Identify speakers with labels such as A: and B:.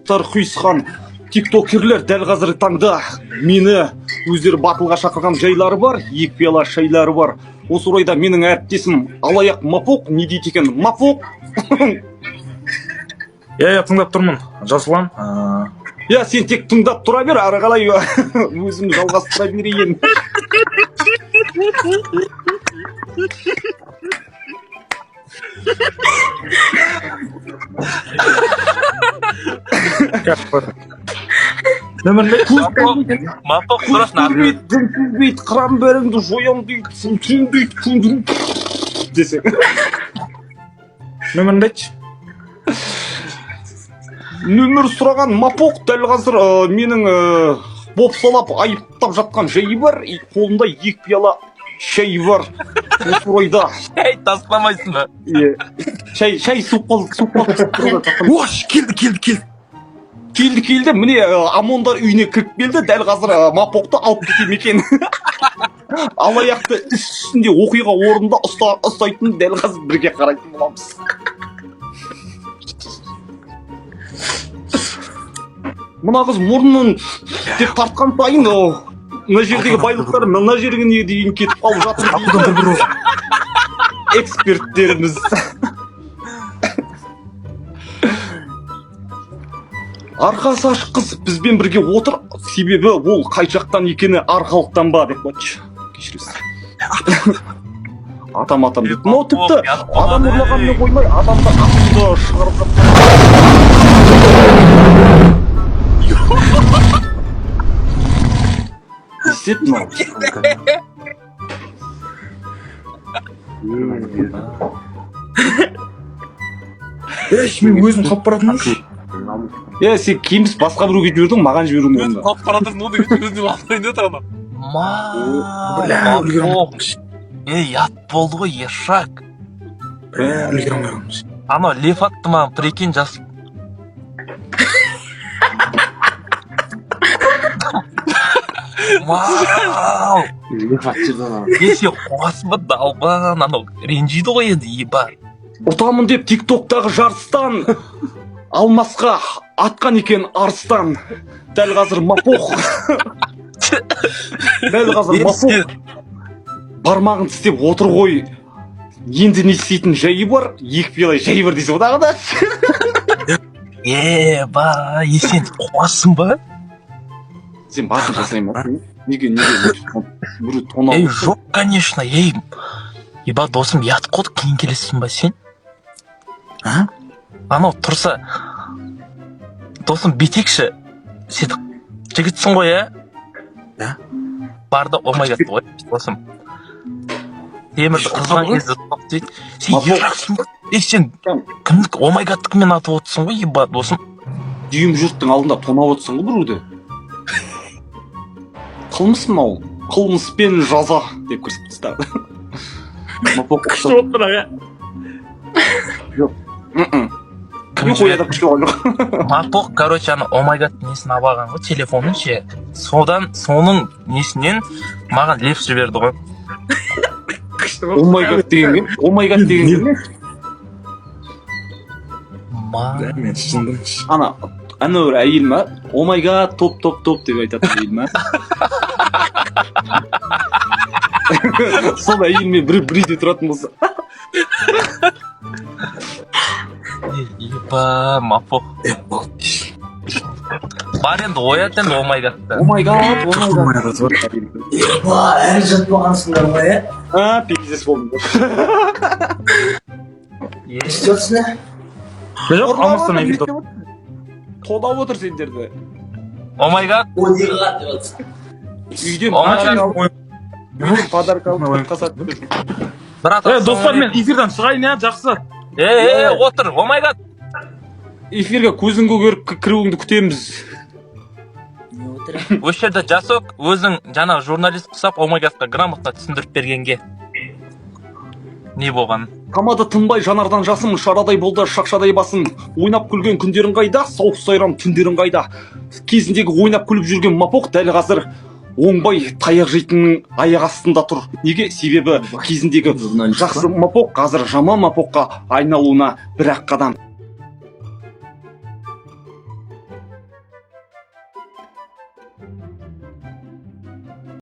A: тоқтар Хуисхан, тиктокерлер дәл қазір таңда мені өздері батылға шақырған жайлары бар, екі пиала шайлары бар. Осы орайда менің әріптесім алаяқ Мапоқ не дейді екен? Мапоқ?
B: Я тыңдап тұрмын, Жасұлан.
A: Я сен тек тыңдап тұра бер, ары қалай өзім жалғастыра берейін.
C: Мапоқ сұрасын армейді.
A: Дүнкізбейді, қыран бәріңді жоям дейді, сылтын дейді, күндірін десең.
B: Нөміріңді айтшы.
A: Нөмір сұраған Мапоқ дәл қазір менің бопсалап айыптап жатқан жайы бар, қолында екі пиала шай бар. Осы орайда.
C: Шай тасламайсың ба?
A: Шай суп қалды.
B: Ош, келді.
A: Келді, міне Амондар үйіне кіріп келді, дәл қазір Мапоқты алып кетем екен. Алаяқты іс үстінде оқиға орнында ұстайтын дәл қазір бірге қарайтын боламыз. Мына қыз мұрнын деп тартқан сайын, мына жердегі байлықтар мына жеріне дейін кетіп қалып жатыр дейді эксперттеріміз. Арқасы ашық қыз бізбен бірге отыр, себебі ол қай жақтан екені арқалықтан ба деп қойшы. Кешіресіз. Атам дейді. Но тіпті адам ұрлағанмен қоймай, адамды атымды шығарып жатқан. Естет мынау.
B: Мен өзім қалып баратынмын.
A: Сен кеміс басқа біреуге жібердің, маған жіберуің
C: Өзің
A: онда.
C: қалып баратырсың, оны өзің алайын деп тұрған. Мапоқ. Ят болды ғой, ешак.
B: Үлгерім қойғанмын.
C: Анау лев атты маған, прикинь, жас. Вау! Есе қуасың ба, далбан, анау ренжиді ғой енді, еба.
A: Ұтамын деп тиктоктағы жарыстан алмасқа атқан екен арыстан. Дәл қазір Мапоқ. Дәл қазір Мапоқ бармағын тістеп отыр ғой. Енді не істейтін жайы бар, екі пиала жайы бар дейсің одағы да.
C: Еба, сен қуасың ба?
A: Сен басын жасаймын ба? Неге біреу тон алып?
C: Жоқ, конечно, еба досым, ят қоды кейін келесің ба сен? Анау тұрса, досым бетекші, сен жігітсің ғой, Барды, омайгат ғой, досым. Темірді қызған кезді тоқ дейді. Сен ерақсың ба? Сен кімдік омайгаттықымен атып отырсың ғой, еба досым.
A: Дүйім жұрттың алдында тонап отырсың ғой біреуді. Қылмыс мынау, қылмыспен жаза деп көрсетіп тастады. Мапоқ
B: Күшті болып тұр,
A: Жоқ. Қояда күшті ғой.
C: Мапоқ, короче, ана омайгат несін абаған ғой, телефонын ше. Соның несінен маған лев жіберді ғой.
A: Омайгат деген не? Омайгат деген не?
B: Мен түсіндім.
A: Ана бір әйел ма? Омайгат, топ деп айтатын әйел ма? Сол әйелмен бірде тұратын болса.
C: Еба, Мапоқ. Бар енді оят енді омайгатты.
A: Омайгат.
D: Әлі жатпағансыңдар ма,
A: Пекізес болдым.
D: Не істеотсың,
B: Жоқ, алмастан әйел топ.
A: Тонап отыр сендерді.
C: Омайгат.
D: О, неге қат деп жатсың?
A: Үйден подарка алып қасат.
B: Достар, мен эфирден шығайын, жақсы.
C: Отыр, омайгат.
A: Эфирге көзің көгеріп кіруіңді күтеміз.
D: Не отыр?
C: Осы жерде жасок, өзің жаңа журналист құсап, омайгатқа грамотно түсіндіріп бергенге. Не болған?
A: Тамады тынбай жанардан жасым, шарадай болды шақшадай басым. Ойнап күлген күндерің қайда, сауық сайрам түндерің қайда. Кезіндегі ойнап күліп жүрген Мапоқ дәл қазір оңбай таяқ жейтіннің аяқ астында тұр. Неге? Себебі кезіндегі жақсы Мапоқ қазір жаман Мапоққа айналуына бір-ақ қадам. Ай.